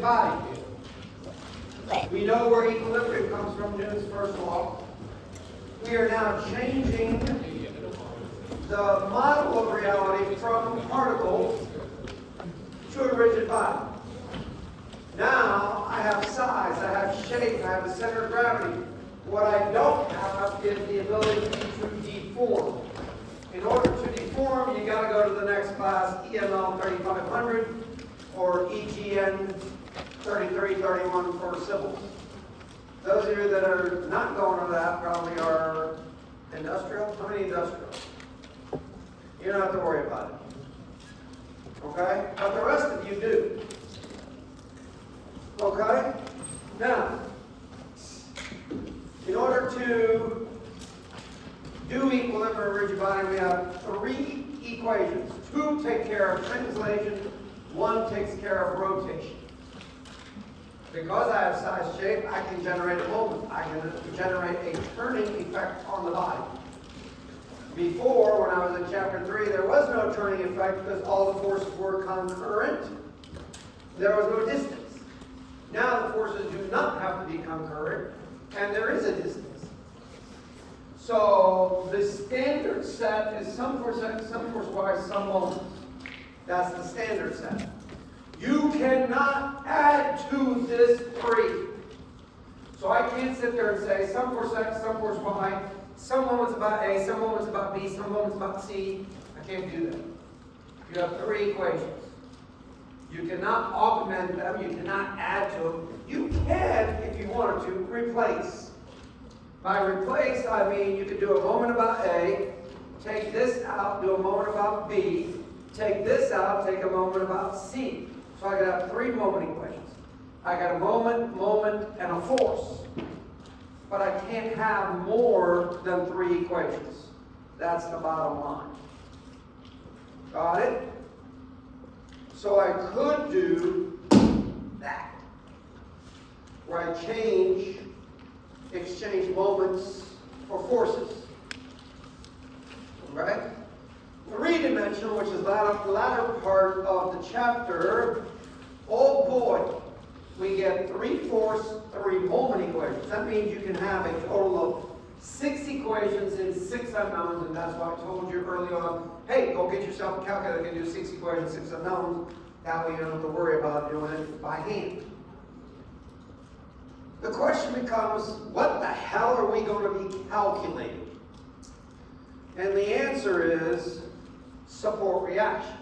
body. We know where equilibrium comes from, Newton's first law. We are now changing the model of reality from particles to a rigid body. Now I have size, I have shape, I have a center of gravity. What I don't have is the ability to deform. In order to deform, you got to go to the next class, EML 3500 or EGN 3331 for civils. Those of you that are not going to that probably are industrial. How many industrial? You don't have to worry about it. Okay? But the rest of you do. Okay? Now, in order to do equilibrium rigid body, we have three equations. Two take care of translation, one takes care of rotation. Because I have size shape, I can generate a moment. I can generate a turning effect on the body. Before, when I was in chapter 3, there was no turning effect because all the forces were concurrent. There was no distance. Now the forces do not have to be concurrent, and there is a distance. So the standard set is some force x, some force y, some moments. That's the standard set. You cannot add to this 3. So I can't sit there and say some force x, some force y, some moments about A, some moments about B, some moments about C. I can't do that. You have 3 equations. You cannot augment them. You cannot add to them. You can, if you wanted to, replace. By replace, I mean you could do a moment about A, take this out, do a moment about B, take this out, take a moment about C. So I could have 3 moment equations. I got a moment, and a force. But I can't have more than 3 equations. That's the bottom line. Got it? So I could do that, where I exchange moments for forces. Right? 3-dimensional, which is the latter part of the chapter, oh boy, we get 3 force, 3 moment equations. That means you can have a total of 6 equations in 6 unknowns, and that's why I told you early on, hey, go get yourself a calculator that can do 6 equations, 6 unknowns. That way you don't have to worry about doing it by hand. The question becomes, what the hell are we going to be calculating? And the answer is support reactions.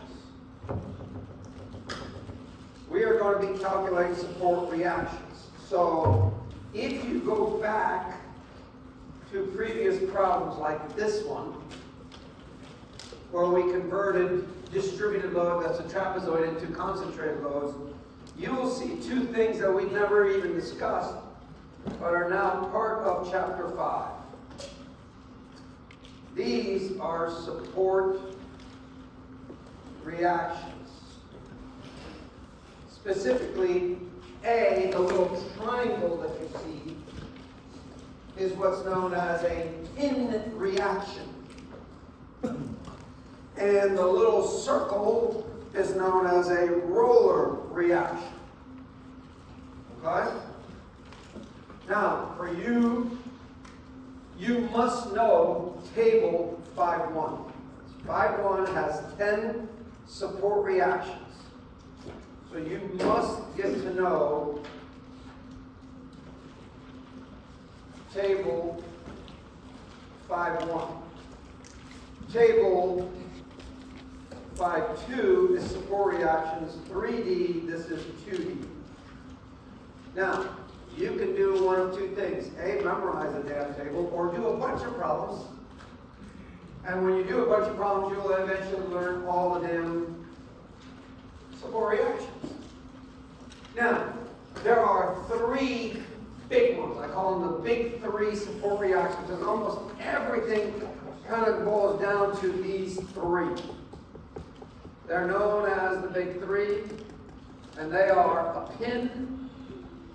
We are going to be calculating support reactions. So if you go back to previous problems like this one, where we converted distributed load, that's a trapezoid, into concentrated loads, you will see 2 things that we never even discussed, but are now part of chapter 5. These are support reactions. Specifically, A, the little triangle that you see, is what's known as a pin reaction. And the little circle is known as a roller reaction. Okay? Now, for you, you must know table 5.1. 5.1 has 10 support reactions. So you must get to know table 5.1. Table 5.2 is support reactions 3D, this is 2D. Now, you can do one of 2 things. A, memorize the damn table, or do a bunch of problems. And when you do a bunch of problems, you'll eventually learn all the damn support reactions. Now, there are 3 big ones. I call them the big 3 support reactions, and almost everything kind of boils down to these 3. They're known as the big 3, and they are a pin,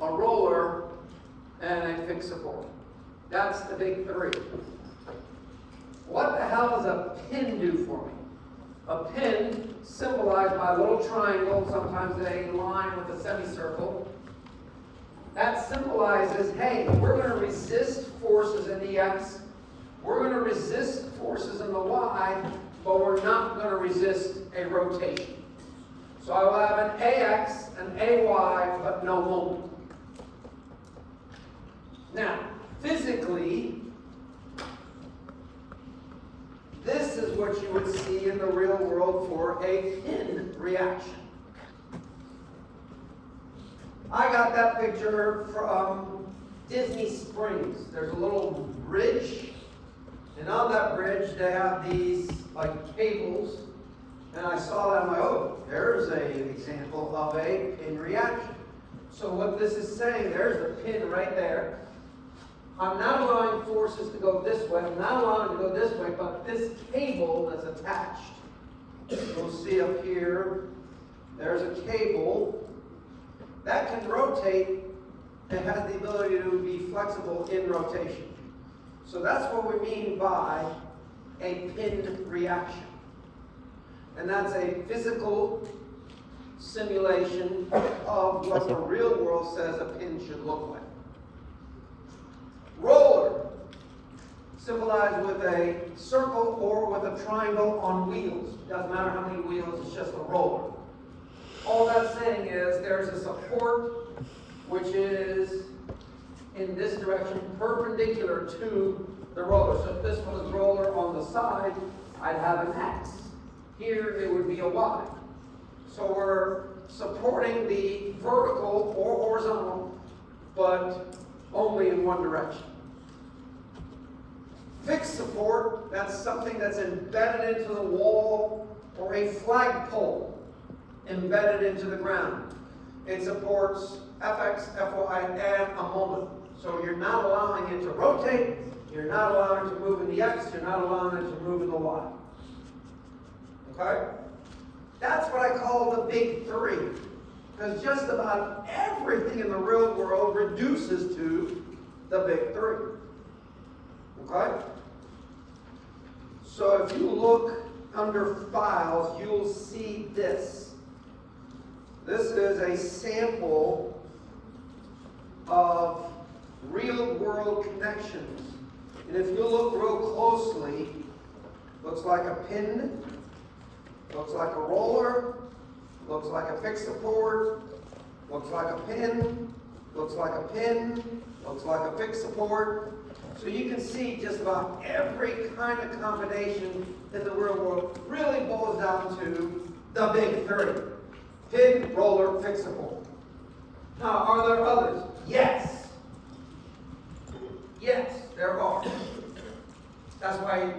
a roller, and a fixed support. That's the big 3. What the hell does a pin do for me? A pin, symbolized by a little triangle, sometimes a line with a semicircle, that symbolizes, hey, we're going to resist forces in the x, we're going to resist forces in the y, but we're not going to resist a rotation. So I will have an ax, an ay, but no moment. Now, physically, this is what you would see in the real world for a pin reaction. I got that picture from Disney Springs. There's a little bridge, and on that bridge they have these like cables, and I saw that, I'm like, oh, there's an example of a pin reaction. So what this is saying, there's the pin right there. I'm not allowing forces to go this way, I'm not allowing it to go this way, but this cable that's attached, you'll see up here, there's a cable that can rotate and has the ability to be flexible in rotation. So that's what we mean by a pin reaction. And that's a physical simulation of what the real world says a pin should look like. Roller, symbolized with a circle or with a triangle on wheels. Doesn't matter how many wheels, it's just a roller. All that's saying is there's a support which is in this direction perpendicular to the roller. So if this was roller on the side, I'd have an X. Here it would be a Y. So we're supporting the vertical or horizontal, but only in one direction. Fixed support, that's something that's embedded into the wall or a flagpole embedded into the ground. It supports Fx, Fy, and a moment. So you're not allowing it to rotate, you're not allowing it to move in the X, you're not allowing it to move in the Y. Okay? That's what I call the big three. Because just about everything in the real world reduces to the big three. Okay? So if you look under files, you'll see this. This is a sample of real world connections. And if you look real closely, looks like a pin, looks like a roller, looks like a fixed support, looks like a pin, looks like a pin, looks like a fixed support. So you can see just about every kind of combination in the real world really boils down to the big three. Pin, roller, fixed support. Now, are there others? Yes. Yes, there are. That's why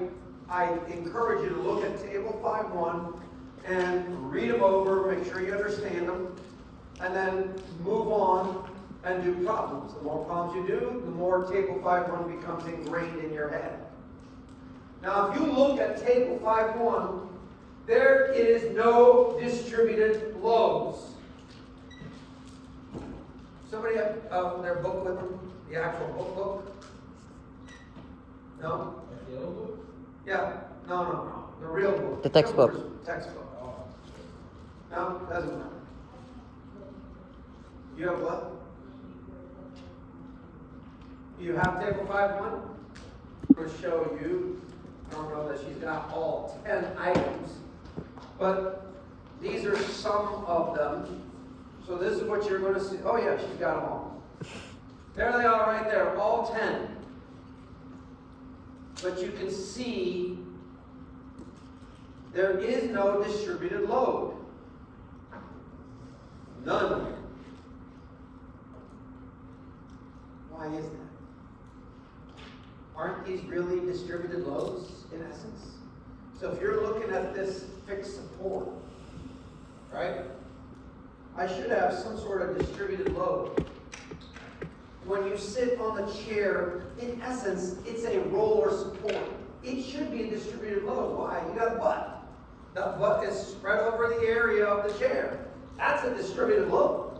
I encourage you to look at Table 5.1 and read them over, make sure you understand them, and then move on and do problems. The more problems you do, the more Table 5.1 becomes ingrained in your head. Now, if you look at Table 5.1, there is no distributed loads. Somebody have their book with them? The actual book? No? The yellow book? Yeah. No. The real book. The textbook. Textbook. No, doesn't matter. You have what? You have Table 5.1? I'm going to show you. I don't know that she's got all 10 items, but these are some of them. So this is what you're going to see. Oh yeah, she's got them all. There they are right there, all 10. But you can see there is no distributed load. None. Why is that? Aren't these really distributed loads in essence? So if you're looking at this fixed support, right? I should have some sort of distributed load. When you sit on the chair, in essence, it's a roller support. It should be a distributed load. Why? You got a butt. The butt is spread over the area of the chair. That's a distributed load.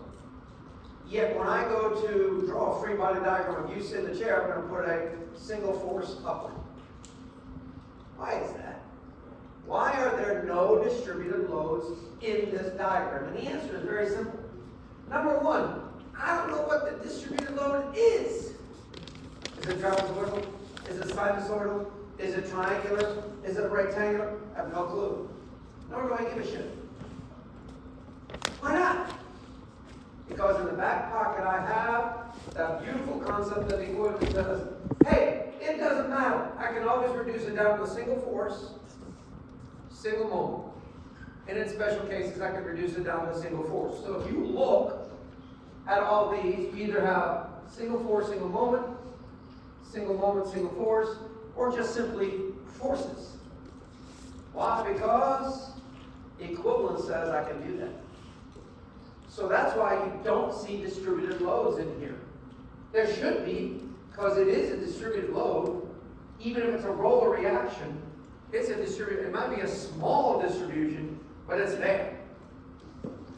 Yet when I go to draw a free body diagram, if you sit in the chair, I'm going to put a single force upward. Why is that? Why are there no distributed loads in this diagram? And the answer is very simple. Number one, I don't know what the distributed load is. Is it trapezoidal? Is it sinusoidal? Is it triangular? Is it rectangular? I have no clue. Nor do I give a shit. Why not? Because in the back pocket I have that beautiful concept of equilibrium that says, hey, it doesn't matter. I can always reduce it down to a single force, single moment. And in special cases, I can reduce it down to a single force. So if you look at all these, you either have single force, single moment, single force, or just simply forces. Why? Because equivalence says I can do that. So that's why you don't see distributed loads in here. There should be, because it is a distributed load. Even if it's a roller reaction, it's a distributed. It might be a small distribution, but it's there.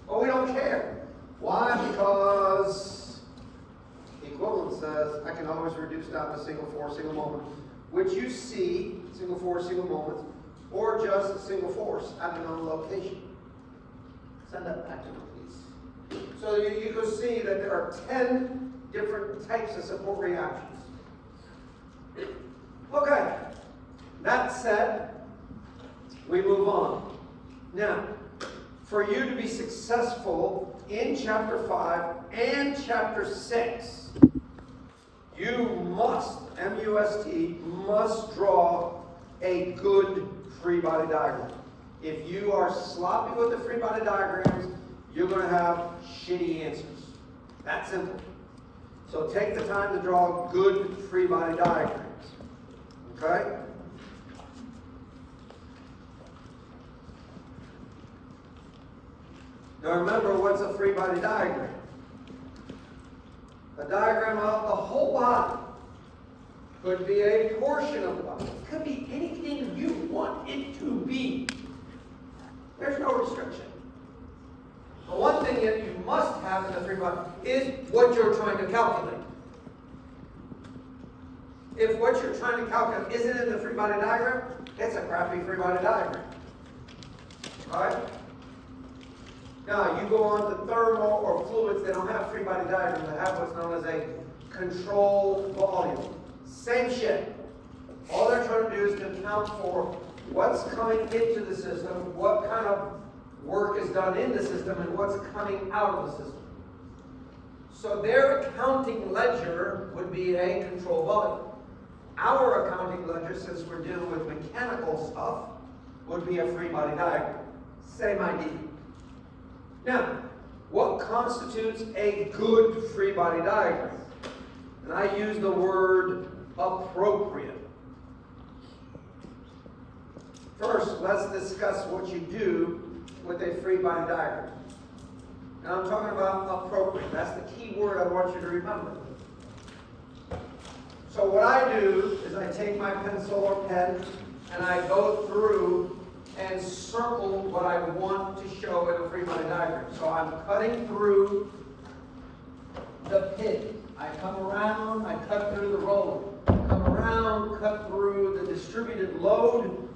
But we don't care. Why? Because equivalence says I can always reduce down to single force, single moment, which you see, single force, single moment, or just a single force at a known location. Send that back to me, please. So you can see that there are 10 different types of support reactions. Okay, that said, we move on. Now, for you to be successful in chapter 5 and chapter 6, you must, M-U-S-T, must draw a good free body diagram. If you are sloppy with the free body diagrams, you're going to have shitty answers. That's simple. So take the time to draw good free body diagrams. Okay? Now remember, what's a free body diagram? A diagram of the whole body. Could be a portion of the body. It could be anything you want it to be. There's no restriction. The one thing that you must have in the free body is what you're trying to calculate. If what you're trying to calculate isn't in the free body diagram, it's a crappy free body diagram. Alright? Now, you go on to thermal or fluids, they don't have free body diagrams, they have what's known as a control volume. Same shit. All they're trying to do is to account for what's coming into the system, what kind of work is done in the system, and what's coming out of the system. So their accounting ledger would be a control volume. Our accounting ledger, since we're dealing with mechanical stuff, would be a free body diagram. Same idea. Now, what constitutes a good free body diagram? And I use the word appropriate. First, let's discuss what you do with a free body diagram. And I'm talking about appropriate. That's the key word I want you to remember. So what I do is I take my pencil or pen and I go through and circle what I want to show in a free body diagram. So I'm cutting through the pin. I come around, I cut through the roller. Come around, cut through the distributed load.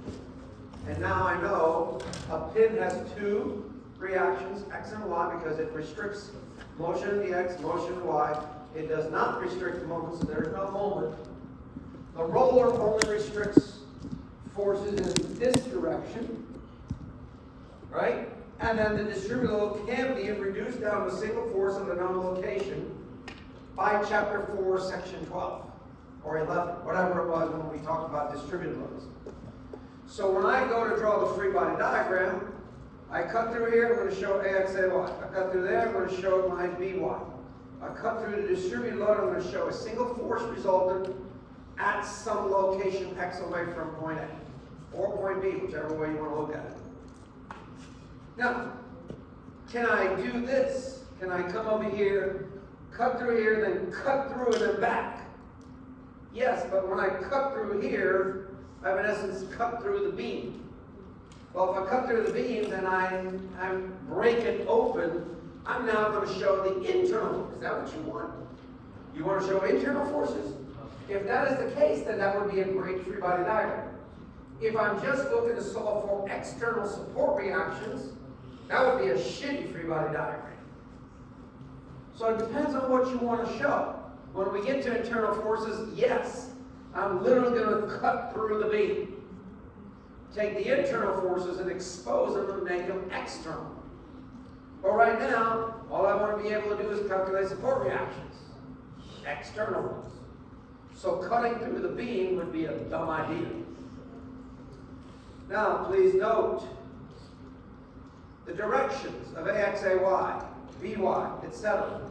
And now I know a pin has two reactions, X and Y, because it restricts motion in the X, motion in the Y. It does not restrict the moment, so there's no moment. The roller only restricts forces in this direction, right? And then the distributed load can be reduced down to a single force at a known location by chapter 4, section 12, or 11, whatever it was when we talked about distributed loads. So when I go to draw the free body diagram, I cut through here, I'm going to show AX, AY. I cut through there, I'm going to show my BY. I cut through the distributed load, I'm going to show a single force resultant at some location X away from point A, or point B, whichever way you want to look at it. Now, can I do this? Can I come over here, cut through here, then cut through and then back? Yes, but when I cut through here, I've in essence cut through the beam. Well, if I cut through the beam, then I break it open. I'm now going to show the internal. Is that what you want? You want to show internal forces? If that is the case, then that would be a great free body diagram. If I'm just looking to solve for external support reactions, that would be a shitty free body diagram. So it depends on what you want to show. When we get to internal forces, yes, I'm literally going to cut through the beam. Take the internal forces and expose them and make them external. But right now, all I want to be able to do is calculate support reactions, external ones. So cutting through the beam would be a dumb idea. Now, please note the directions of AX, AY, VY, etc.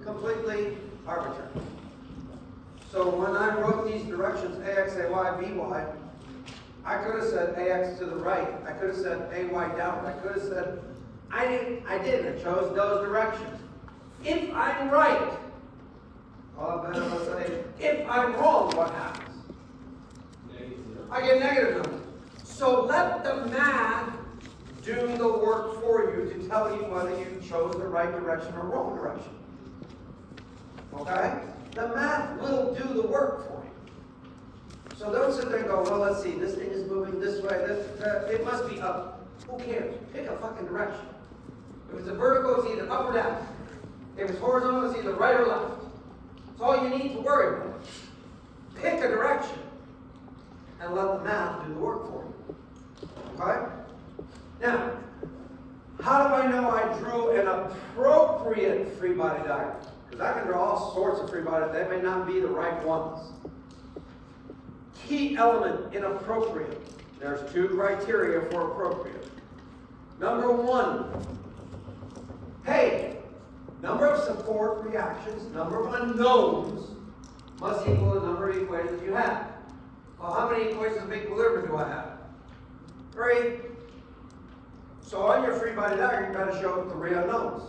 completely arbitrary. So when I wrote these directions, AX, AY, VY, I could have said AX to the right. I could have said AY down. I could have said, I didn't. I chose those directions. If I'm right, well, then I'm going to say, if I'm wrong, what happens? I get negative numbers. So let the math do the work for you to tell you whether you chose the right direction or wrong direction. Okay? The math will do the work for you. So don't sit there and go, well, let's see, this thing is moving this way, it must be up. Who cares? Pick a fucking direction. If it's a vertical, it's either up or down. If it's horizontal, it's either right or left. That's all you need to worry about. Pick a direction and let the math do the work for you. Okay? Now, how do I know I drew an appropriate free body diagram? Because I can draw all sorts of free bodies. They may not be the right ones. Key element in appropriate. There's two criteria for appropriate. Number one, hey, number of support reactions, number of unknowns must equal the number of equations you have. Well, how many equations of equilibrium do I have? 3. So on your free body diagram, you've got to show 3 unknowns.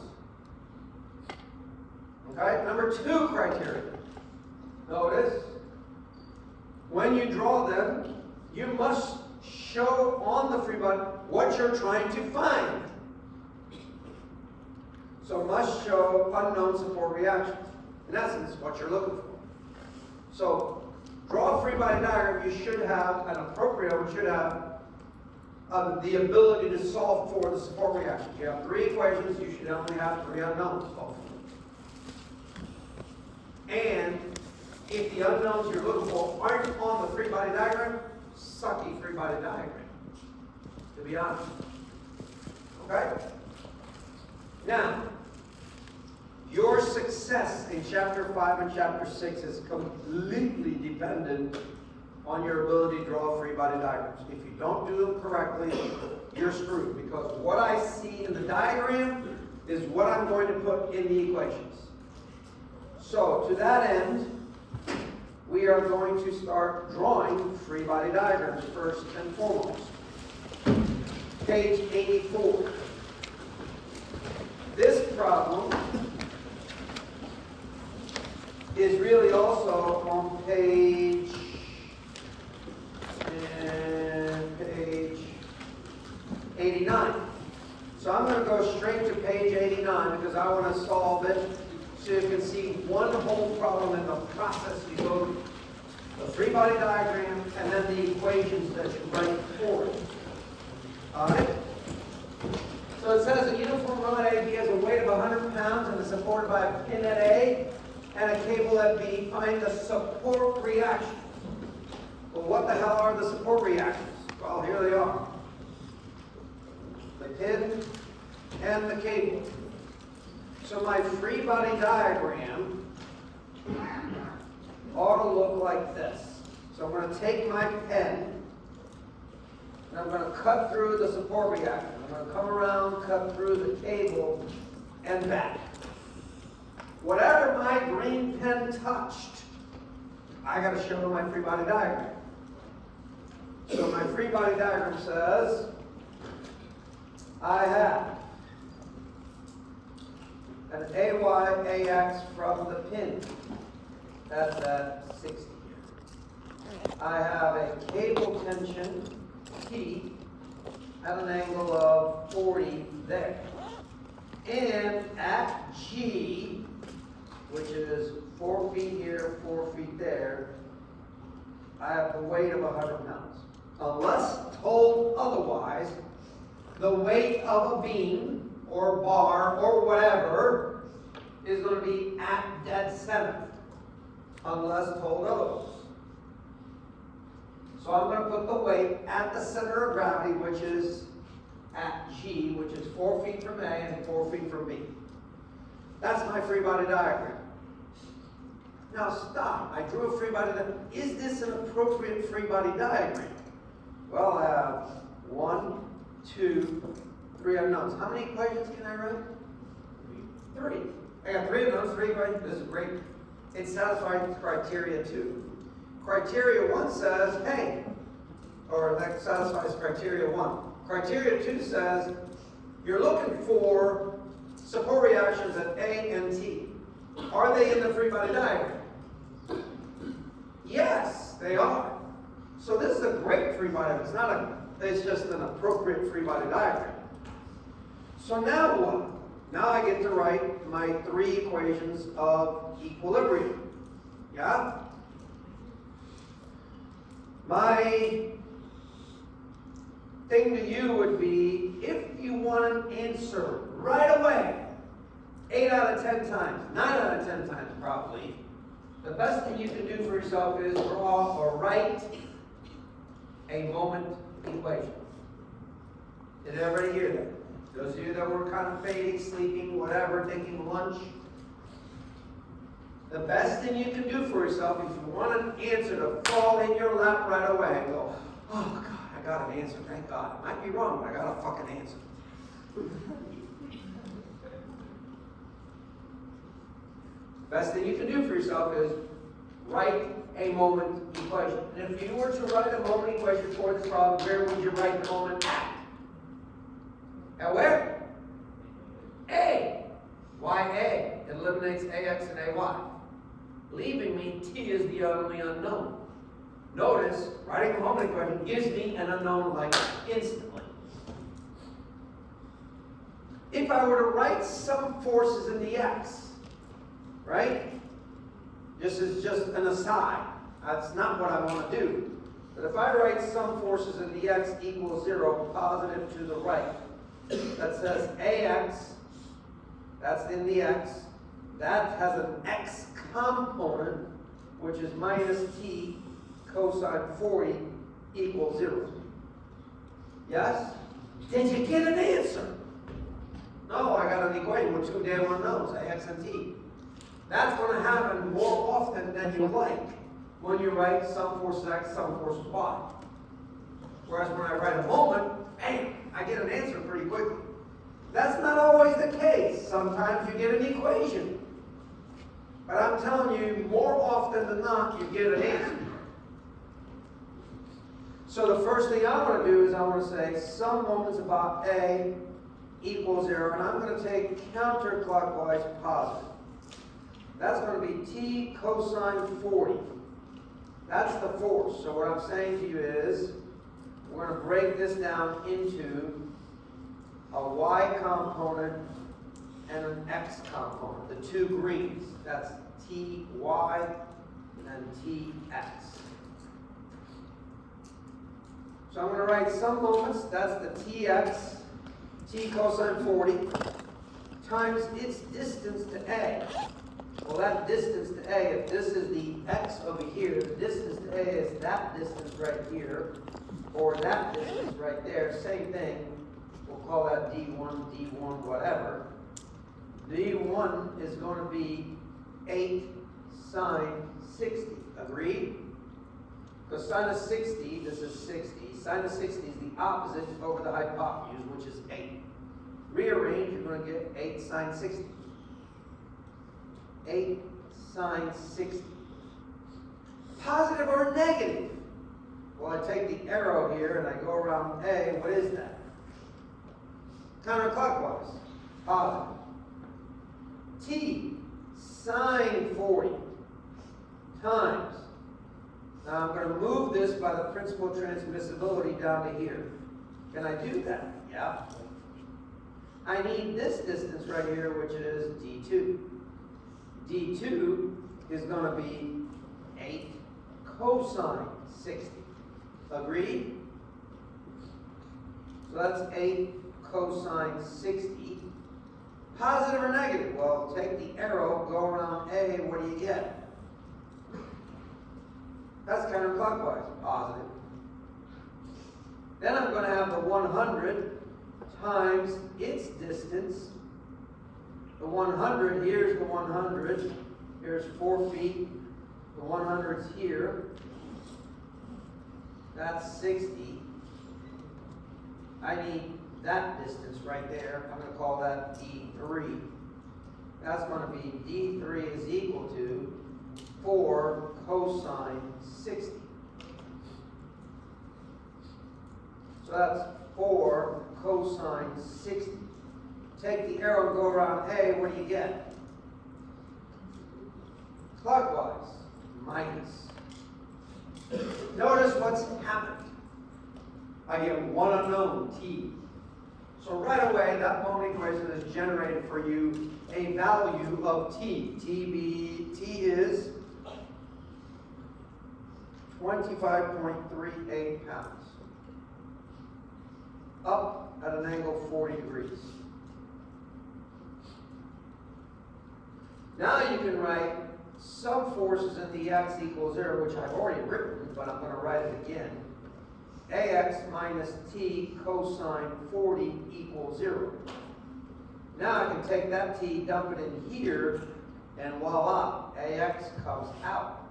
Okay? Number 2 criteria. Notice, when you draw them, you must show on the free body what you're trying to find. So must show unknown support reactions. In essence, what you're looking for. So, draw a free body diagram, you should have an appropriate, you should have the ability to solve for the support reactions. You have 3 equations, you should only have 3 unknowns to solve for. And if the unknowns you're looking for aren't on the free body diagram, sucky free body diagram, to be honest. Okay? Now, your success in chapter 5 and chapter 6 is completely dependent on your ability to draw free body diagrams. If you don't do them correctly, you're screwed, because what I see in the diagram is what I'm going to put in the equations. So, to that end, we are going to start drawing free body diagrams first and foremost. Page 84. This problem is really also on page 89. So I'm going to go straight to page 89 because I want to solve it so you can see one whole problem in the process. You go through the free body diagram and then the equations that you write for it. Alright? So it says a uniform rod AB has a weight of 100 pounds and is supported by a pin at A and a cable at B. Find the support reactions. Well, what the hell are the support reactions? Well, here they are. The pin and the cable. So my free body diagram ought to look like this. So I'm going to take my pen and I'm going to cut through the support reaction. I'm going to come around, cut through the cable, and back. Whatever my green pen touched, I got to show my free body diagram. So my free body diagram says, I have an AY-AX from the pin. That's at 60 here. I have a cable tension T at an angle of 40 there. And at G, which is 4 feet here, 4 feet there, I have the weight of 100 pounds. unless told otherwise, the weight of a beam or bar or whatever is going to be at dead center, unless told otherwise. So I'm going to put the weight at the center of gravity, which is at G, which is 4 feet from A and 4 feet from B. That's my free body diagram. Now stop. I drew a free body diagram. Is this an appropriate free body diagram? Well, I have 1, 2, 3 unknowns. How many equations can I write? 3. I got 3 unknowns, 3 equations. This is great. It satisfies criteria 2. Criteria 1 says, hey, or that satisfies criteria 1. Criteria 2 says, you're looking for support reactions at A and T. Are they in the free body diagram? Yes, they are. So this is a great free body. It's just an appropriate free body diagram. So now what? Now I get to write my 3 equations of equilibrium. Yeah? My thing to you would be, if you want an answer right away, 8 out of 10 times, 9 out of 10 times probably, the best thing you can do for yourself is draw or write a moment equation. Did everybody hear that? Those of you that were kind of fading, sleeping, whatever, taking lunch, the best thing you can do for yourself, if you want an answer to fall in your lap right away, and go, oh God, I got an answer, thank God. I might be wrong, but I got a fucking answer. Best thing you can do for yourself is write a moment equation. And if you were to write a moment equation for this problem, where would you write the moment at? At where? A. Why A? It eliminates AX and AY. Leaving me T is the only unknown. Notice, writing a moment equation gives me an unknown like instantly. If I were to write some forces in the X, right? This is just an aside. That's not what I want to do. But if I write some forces in the X equals 0, positive to the right, that says AX, that's in the X, that has an X component, which is minus T cosine 40 equals 0. Yes? Did you get an answer? No, I got an equation with 2 damn unknowns, AX and T. That's going to happen more often than you like when you write some forces X, some forces Y. Whereas when I write a moment, bam, I get an answer pretty quickly. That's not always the case. Sometimes you get an equation. But I'm telling you, more often than not, you get an answer. So the first thing I want to do is I want to say some moments about A equals 0, and I'm going to take counterclockwise positive. That's going to be T cosine 40. That's the force. So what I'm saying to you is, we're going to break this down into a Y component and an X component. The 2 greens. That's Ty and Tx. So I'm going to write some moments. That's the Tx, T cosine 40, times its distance to A. Well, that distance to A, if this is the X over here, the distance to A is that distance right here, or that distance right there, same thing. We'll call that D1, D1, whatever. D1 is going to be 8 sine 60. Agreed? Because sine of 60, this is 60. Sine of 60 is the opposite over the hypotenuse, which is 8. Rearrange, you're going to get 8 sine 60. 8 sine 60. Positive or negative? Well, I take the arrow here and I go around A. What is that? Counterclockwise. Positive. T sine 40 times. Now I'm going to move this by the principal transmissibility down to here. Can I do that? Yeah. I need this distance right here, which is D2. D2 is going to be 8 cosine 60. Agreed? So that's 8 cosine 60. Positive or negative? Well, take the arrow, go around A, what do you get? That's counterclockwise, positive. Then I'm going to have the 100 times its distance. The 100, here's the 100. Here's 4 feet. The 100's here. That's 60. I need that distance right there. I'm going to call that D3. That's going to be D3 is equal to 4 cosine 60. So that's 4 cosine 60. Take the arrow and go around A, what do you get? Clockwise, minus. Notice what's happened. I get one unknown, t. So right away, that moment equation has generated for you a value of t. T is 25.38 pounds. Up at an angle 40 degrees. Now you can write some forces in the x equals 0, which I've already written, but I'm going to write it again. Ax minus t cosine 40 equals 0. Now I can take that t, dump it in here, and voila, Ax comes out.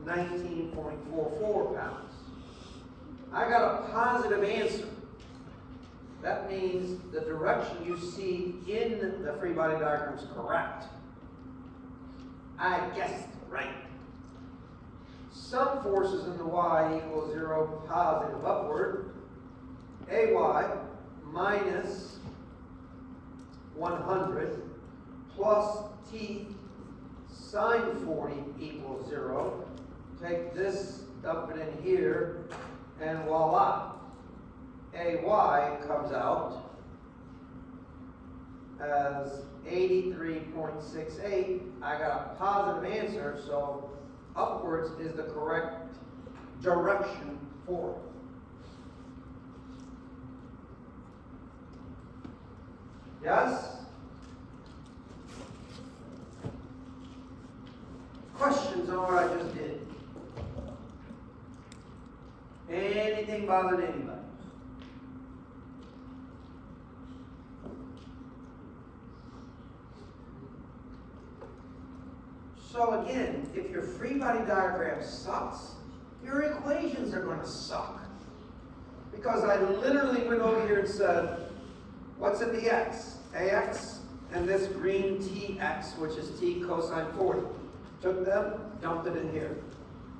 19.44 pounds. I got a positive answer. That means the direction you see in the free body diagram is correct. I guessed right. Some forces in the y equals 0, positive upward. Ay minus 100 plus t sine 40 equals 0. Take this, dump it in here, and voila. Ay comes out as 83.68. I got a positive answer, so upwards is the correct direction for it. Yes? Questions on what I just did? Anything bothering anybody? So again, if your free body diagram sucks, your equations are going to suck. Because I literally went over here and said, what's in the x? Ax and this green tx, which is t cosine 40. Took them, dumped it in here.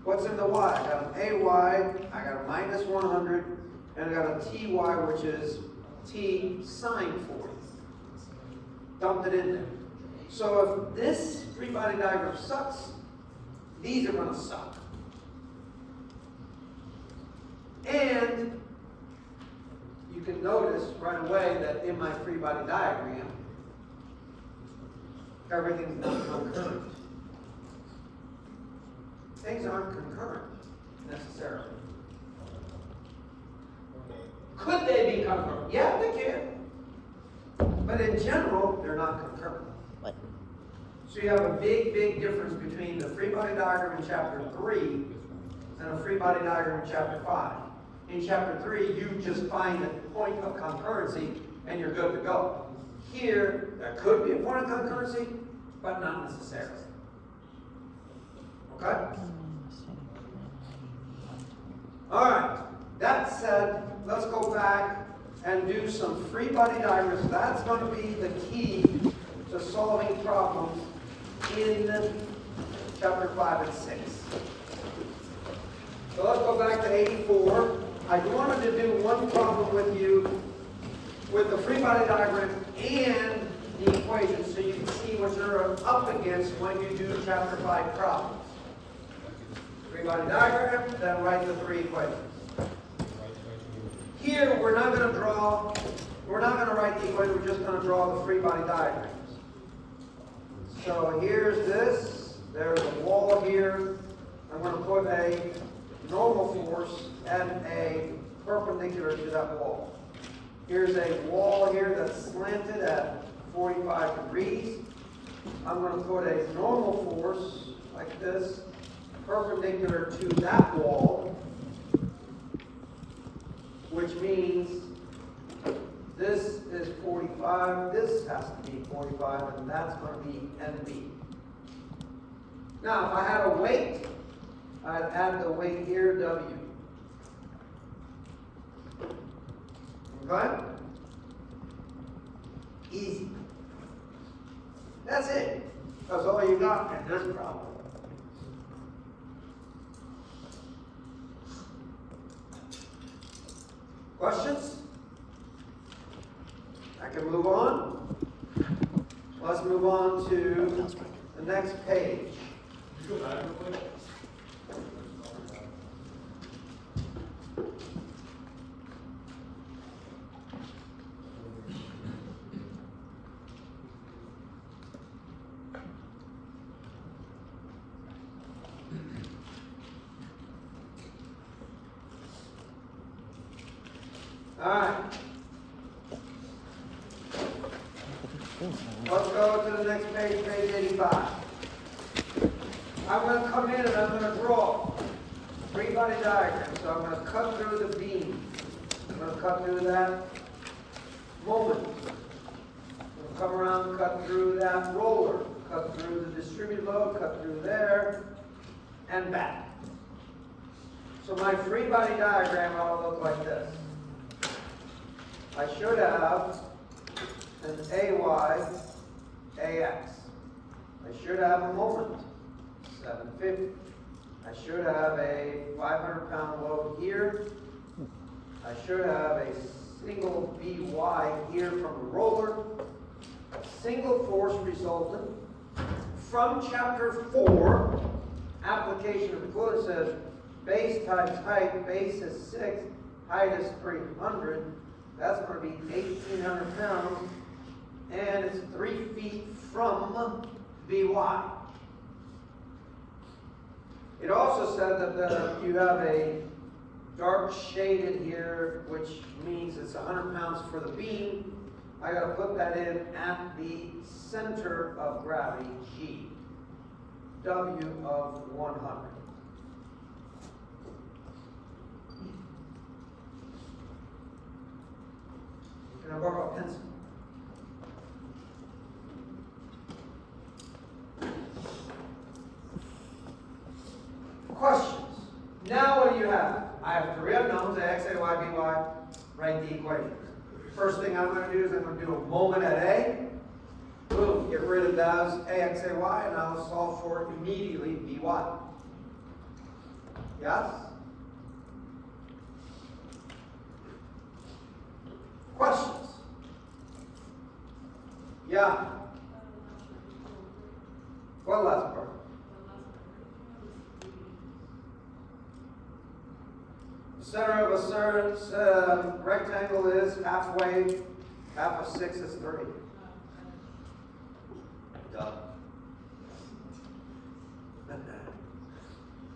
What's in the y? I got an ay, I got a minus 100, and I got a ty, which is t sine 40. Dumped it in there. So if this free body diagram sucks, these are going to suck. And you can notice right away that in my free body diagram, everything's not concurrent. Things aren't concurrent necessarily. Could they be concurrent? Yeah, they can. But in general, they're not concurrent. So you have a big, big difference between the free body diagram in chapter 3 and a free body diagram in chapter 5. In chapter 3, you just find a point of concurrency and you're good to go. Here, there could be a point of concurrency, but not necessarily. Okay? All right. That said, let's go back and do some free body diagrams. That's going to be the key to solving problems in chapter 5 and 6. So let's go back to 84. I wanted to do one problem with you with the free body diagram and the equation so you can see what you're up against when you do chapter 5 problems. Free body diagram, then write the 3 equations. Here, we're not going to write the equation, we're just going to draw the free body diagrams. So here's this, there's a wall here. I'm going to put a normal force and a perpendicular to that wall. Here's a wall here that's slanted at 45 degrees. I'm going to put a normal force like this perpendicular to that wall, which means this is 45, this has to be 45, and that's going to be NB. Now, if I had a weight, I'd add the weight here, W. Okay? Easy. That's it. That's all you got in this problem. Questions? I can move on. Let's move on to the next page. Go back real quick. All right. Let's go to the next page, page 85. I'm going to come in and I'm going to draw a three-body diagram. So I'm going to cut through the beam. I'm going to cut through that moment. I'm going to come around and cut through that roller. Cut through the distributed load, cut through there, and back. So my three-body diagram ought to look like this. I should have an AY, AX. I should have a moment, 750. I should have a 500-pound load here. I should have a single BY here from the roller. A single force resultant. From chapter 4, application of fluid, says base times height. Base is 6, height is 300. That's going to be 1,800 pounds, and it's 3 feet from BY. It also said that you have a dark shaded here, which means it's 100 pounds for the beam. I got to put that in at the center of gravity, G. W of 100. Can I borrow a pencil? Questions. Now what do you have? I have three unknowns, AX, AY, BY. Write the equation. First thing I'm going to do is I'm going to do a moment at A. Boom, get rid of those AX, AY, and I'll solve for it immediately, BY. Yes? Questions? Yeah. What last part? The center of a certain rectangle is halfway. Half of 6 is 3. Duh.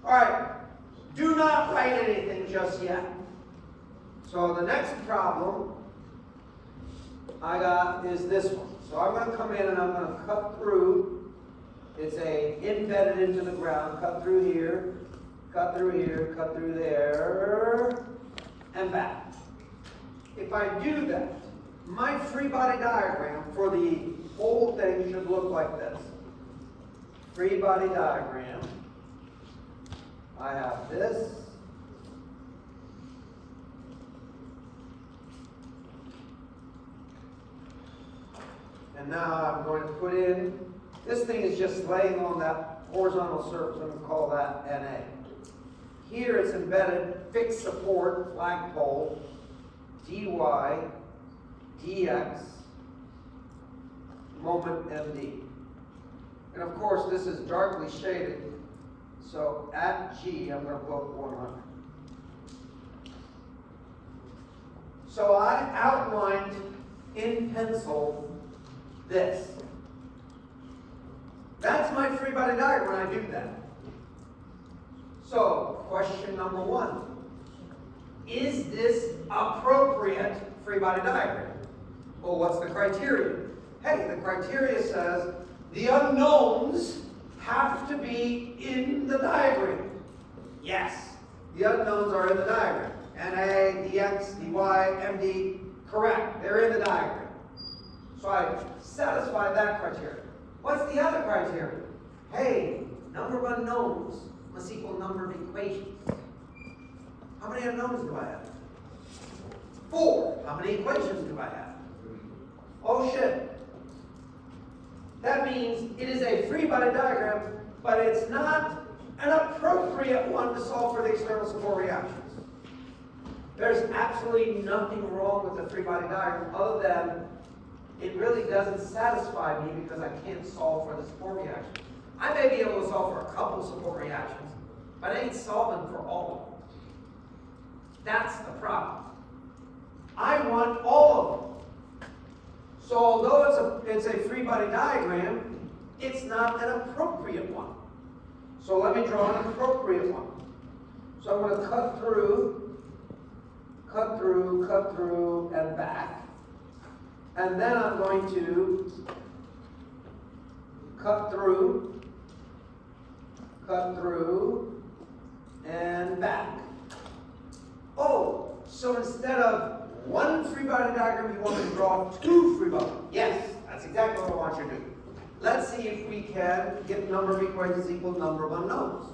All right. Do not write anything just yet. So the next problem I got is this one. So I'm going to come in and I'm going to cut through. It's embedded into the ground. Cut through here, cut through here, cut through there, and back. If I do that, my free body diagram for the whole thing should look like this. Free body diagram. I have this. And now I'm going to put in, this thing is just laying on that horizontal surface. I'm going to call that NA. Here it's embedded fixed support flagpole, dy, dx, moment md. And of course this is darkly shaded. So at G I'm going to put 100. So I outlined in pencil this. That's my free body diagram when I do that. So, question number 1. is this appropriate free body diagram? Well, what's the criteria? Hey, the criteria says the unknowns have to be in the diagram. Yes, the unknowns are in the diagram. NA, DX, DY, MD, correct, they're in the diagram. So I satisfied that criteria. What's the other criteria? Hey, number of unknowns must equal number of equations. How many unknowns do I have? 4. How many equations do I have? Oh shit. That means it is a free body diagram, but it's not an appropriate one to solve for the external support reactions. There's absolutely nothing wrong with the free body diagram other than it really doesn't satisfy me because I can't solve for the support reactions. I may be able to solve for a couple support reactions, but I ain't solving for all of them. That's the problem. I want all of them. So although it's a free body diagram, it's not an appropriate one. So let me draw an appropriate one. So I'm going to cut through, and back. And then I'm going to cut through, and back. Oh, so instead of one free body diagram, you want me to draw 2 free body. Yes, that's exactly what I want you to do. Let's see if we can get number of equations equal number of unknowns.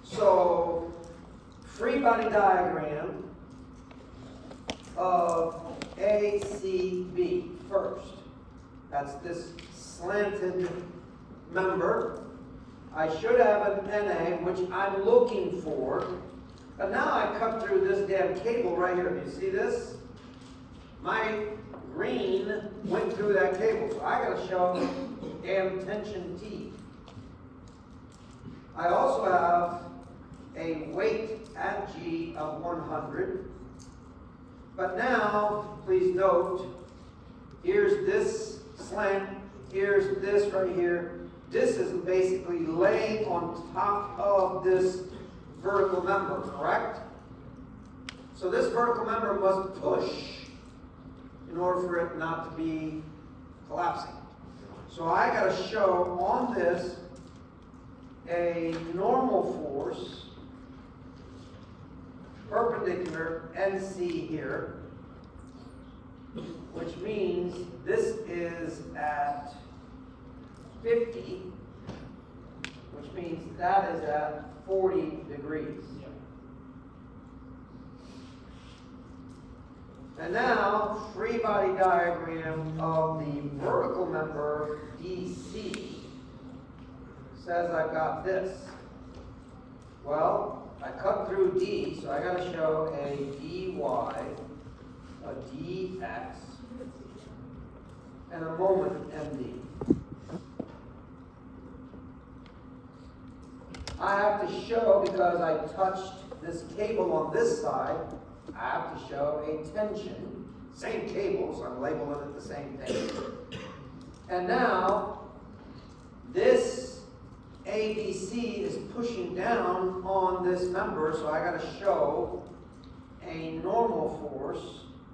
So, free body diagram of ACB first. That's this slanted member. I should have an NA, which I'm looking for. But now I cut through this damn cable right here. Do you see this? My green went through that cable. So I gotta show damn tension T. I also have a weight at G of 100. But now, please note, here's this slant, here's this right here. This is basically laying on top of this vertical member, correct? So this vertical member must push in order for it not to be collapsing. So I got to show on this a normal force perpendicular NC here, which means this is at 50, which means that is at 40 degrees. And now, free body diagram of the vertical member DC says I've got this. Well, I cut through D, so I got to show a dy, a dx, and a moment md. I have to show, because I touched this cable on this side, I have to show a tension. Same cable, so I'm labeling it the same thing. And now, this ABC is pushing down on this member, so I got to show a normal force,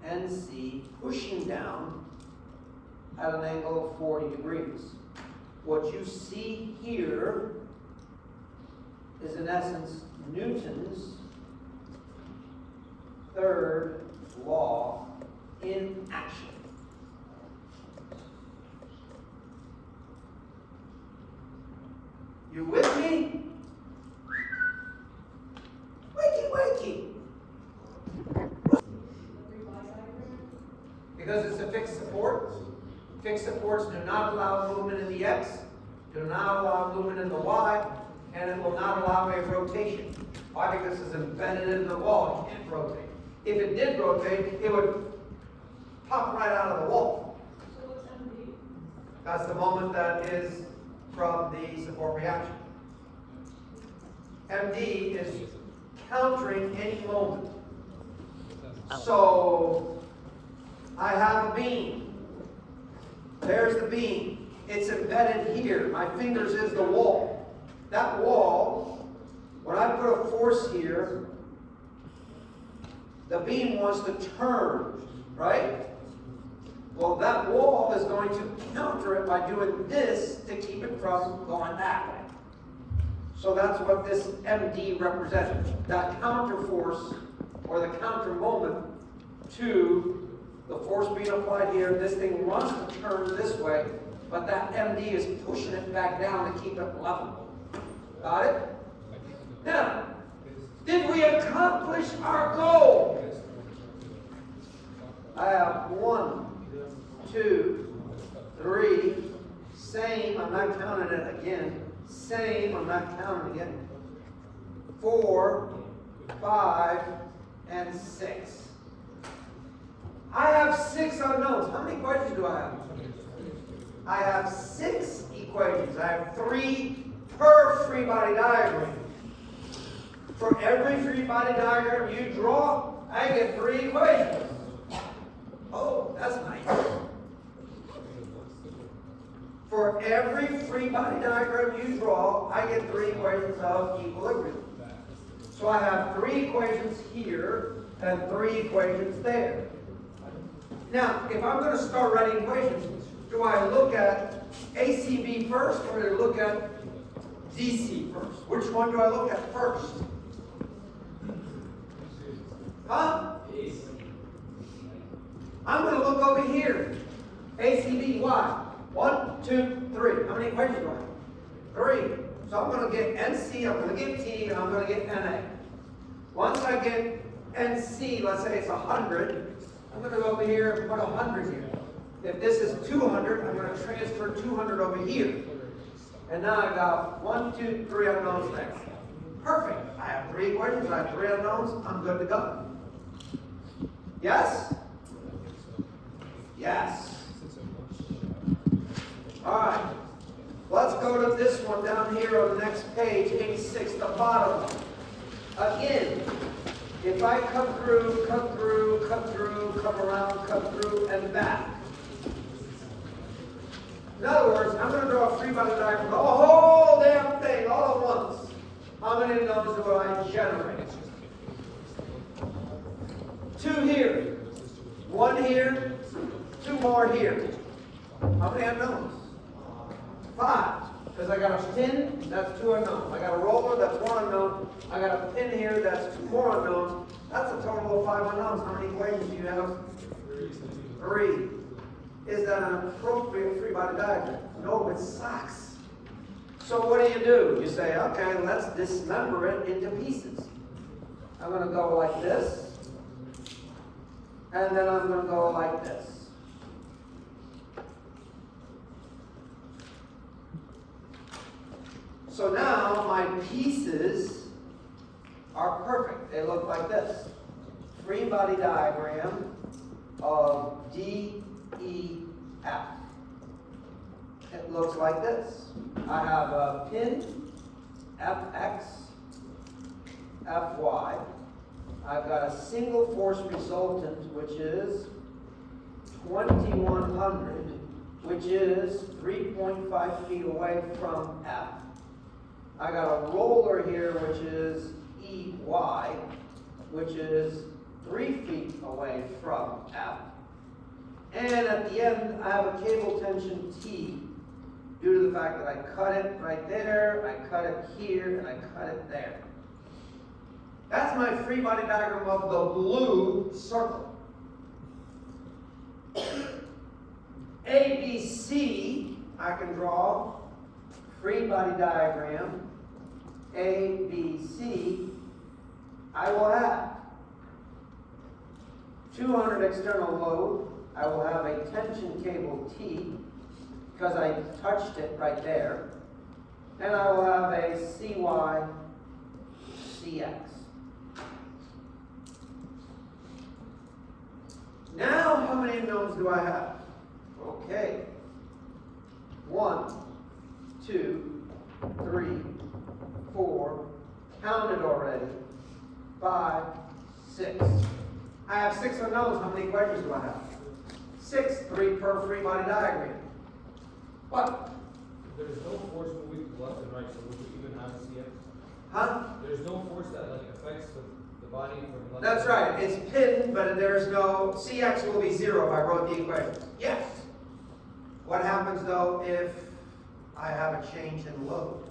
NC, pushing down at an angle of 40 degrees. What you see here is in essence Newton's third law in action. You with me? Wakey, wakey. Because it's a fixed support. Fixed supports do not allow movement in the X, do not allow movement in the Y, and it will not allow a rotation. Why? Because it's embedded in the wall. It can't rotate. If it did rotate, it would pop right out of the wall. So what's MD? That's the moment that is from the support reaction. MD is countering any moment. So I have a beam. There's the beam. It's embedded here. My fingers is the wall. That wall, when I put a force here, the beam wants to turn, right? Well, that wall is going to counter it by doing this to keep it from going that way. So that's what this MD represents, that counter force or the counter moment to the force being applied here. This thing wants to turn this way, but that MD is pushing it back down to keep it level. Got it? Now, did we accomplish our goal? I have 1, 2, 3, same, I'm not counting it again. Same, I'm not counting it. 4, 5, and 6. I have 6 unknowns. How many equations do I have? I have 6 equations. I have 3 per free body diagram. For every free body diagram you draw, I get 3 equations. Oh, that's nice. For every free body diagram you draw, I get 3 equations of equilibrium. So I have 3 equations here and 3 equations there. Now, if I'm going to start writing equations, do I look at ACB first or do I look at DC first? Which one do I look at first? Huh? I'm going to look over here. ACB, why? 1, 2, 3. How many equations do I have? 3. So I'm going to get NC, I'm going to get T, and I'm going to get NA. Once I get NC, let's say it's 100, I'm going to go over here and put 100 here. If this is 200, I'm going to transfer 200 over here. And now I've got 1, 2, 3 unknowns next. Perfect. I have 3 equations, I have 3 unknowns, I'm good to go. Yes? Yes. All right. Let's go to this one down here on the next page, 86, the bottom one. Again, if I come through, come through, come through, come around, come through, and back. In other words, I'm going to draw a free body diagram, the whole damn thing, all at once. How many unknowns do I generate? 2 here. 1 here. 2 more here. How many unknowns? 5. Because I got a pin, that's 2 unknowns. I got a roller, that's 1 unknown. I got a pin here, that's 2 more unknowns. That's a total of 5 unknowns. How many equations do you have? 3. Is that an appropriate free body diagram? No, it sucks. So what do? You say, okay, let's dismember it into pieces. I'm going to go like this. And then I'm going to go like this. So now my pieces are perfect. They look like this. Free body diagram of DEF. It looks like this. I have a pin, Fx, Fy. I've got a single force resultant, which is 2100, which is 3.5 feet away from F. I got a roller here, which is EY, which is 3 feet away from F. And at the end, I have a cable tension T, due to the fact that I cut it right there, I cut it here, and I cut it there. That's my free body diagram of the blue circle. ABC, I can draw free body diagram. ABC, I will have 200 external load. I will have a tension cable T, because I touched it right there. And I will have a CY, CX. Now, how many unknowns do I have? Okay. 1, 2, 3, 4, counted already. 5, 6. I have 6 unknowns. How many equations do I have? 6, 3 per free body diagram. What? There's no force moving left and right, so would you even have a CX? Huh? There's no force that affects the body from left. That's right, it's pinned, but there's no, Cx will be 0 if I wrote the equations. Yes. What happens though if I have a change in load?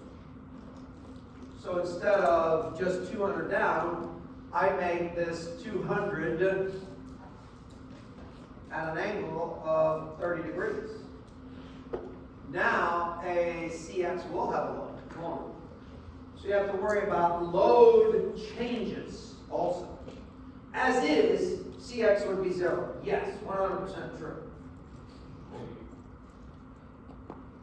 So instead of just 200 down, I make this 200 at an angle of 30 degrees. Now a Cx will have a load. Come on. So you have to worry about load changes also. As is, Cx would be 0. Yes, 100% true.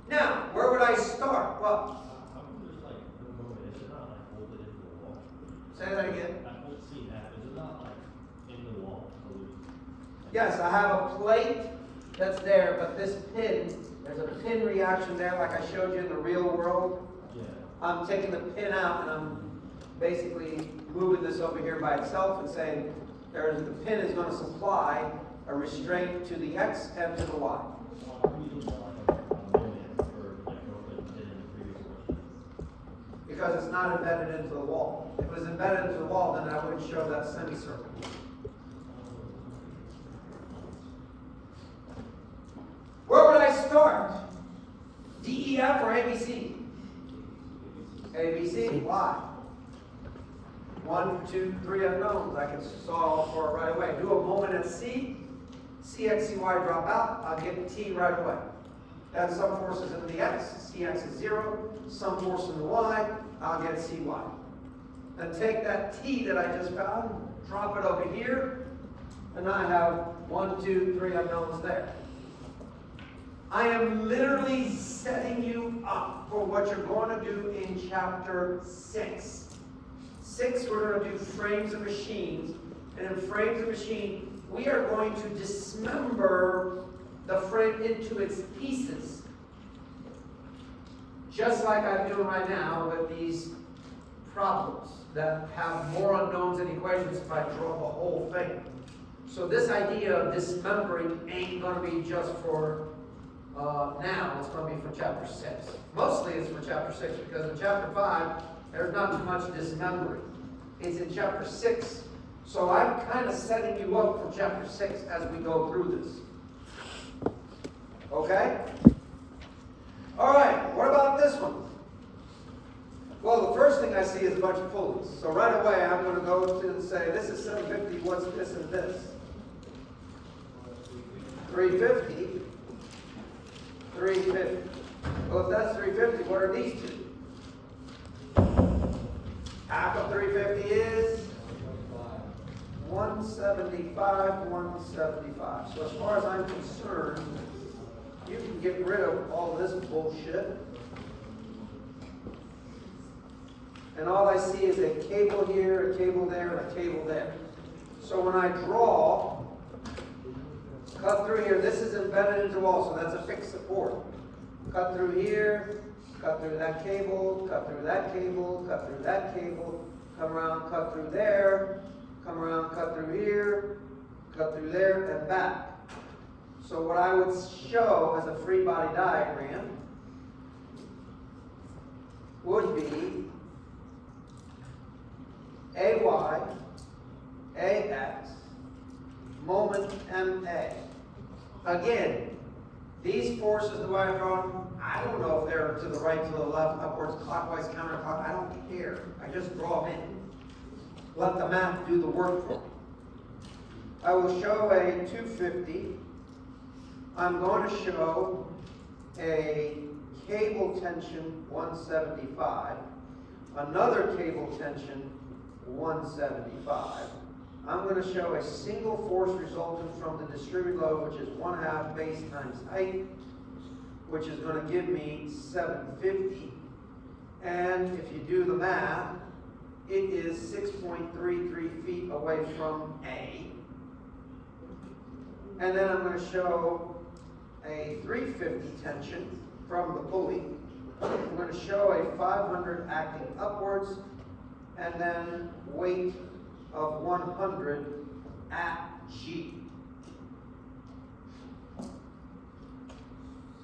Now, where would I start? Well, How come there's like no moment? Is it not like bolted into the wall? say that again. I won't see that. Is it not like in the wall? Yes, I have a plate that's there, but this pin, there's a pin reaction there like I showed you in the real world. Yeah. I'm taking the pin out and I'm basically moving this over here by itself and saying the pin is going to supply a restraint to the X and to the Y. Why do you want like a moment for like open in the previous question? Because it's not embedded into the wall. If it was embedded into the wall, then I wouldn't show that semicircle. Where would I start? D, E, F, or A, B, C? A, B, C. Why? 1, 2, 3 unknowns. I can solve all for it right away. Do a moment at C. Cx, Cy drop out. I'll get T right away. Add some forces into the X. Cx is 0. Some force in the Y. I'll get Cy. Then take that T that I just found, drop it over here, and I have 1, 2, 3 unknowns there. I am literally setting you up for what you're going to do in chapter 6. 6, we're going to do frames of machines. And in frames of machine, we are going to dismember the frame into its pieces. Just like I'm doing right now with these problems that have more unknowns than equations if I draw the whole thing. So this idea of dismembering ain't going to be just for now, it's going to be for chapter 6. Mostly it's for chapter 6 because in chapter 5, there's not too much dismembering. It's in chapter 6. So I'm kind of setting you up for chapter 6 as we go through this. Okay? All right, what about this one? Well, the first thing I see is a bunch of pulleys. So right away, I'm going to go to and say, this is 750, what's this and this? 350. 350. Well, if that's 350, what are these two? Half of 350 is 175, 175. So as far as I'm concerned, you can get rid of all this bullshit. And all I see is a cable here, a cable there, and a cable there. So when I draw, cut through here, this is embedded into the wall, so that's a fixed support. Cut through here, cut through that cable, cut through that cable, cut through that cable, come around, cut through there, come around, cut through here, cut through there, and back. So what I would show as a free body diagram would be AY, AX, moment MA. Again, these forces, the way I've drawn, I don't know if they're to the right, to the left, upwards, clockwise, counterclockwise. I don't care. I just draw them in. Let the math do the work for me. I will show a 250. I'm going to show a cable tension 175, another cable tension 175. I'm going to show a single force resultant from the distributed load, which is 1/2 base times height, which is going to give me 750. And if you do the math, it is 6.33 feet away from A. And then I'm going to show a 350 tension from the pulley. I'm going to show a 500 acting upwards, and then weight of 100 at G.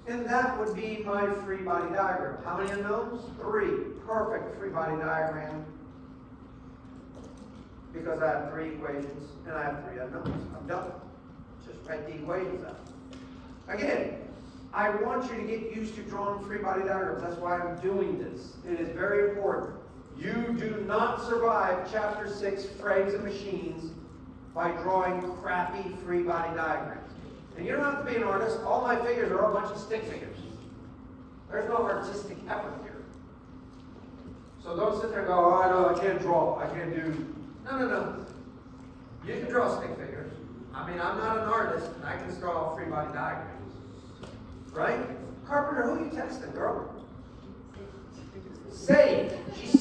And that would be my free body diagram. How many unknowns? 3. Perfect free body diagram. because I have 3 equations and I have 3 unknowns. I'm done. Just write the equations out. Again, I want you to get used to drawing free body diagrams. That's why I'm doing this. It is very important. You do not survive Chapter 6, Frames and Machines, by drawing crappy free body diagrams. And you don't have to be an artist. All my figures are a bunch of stick figures. There's no artistic effort here. So don't sit there and go, oh, I know, I can't draw. I can't do. No. You can draw stick figures. I mean, I'm not an artist, and I can draw free body diagrams. Right? Carpenter, who are you texting, girl? Save. She's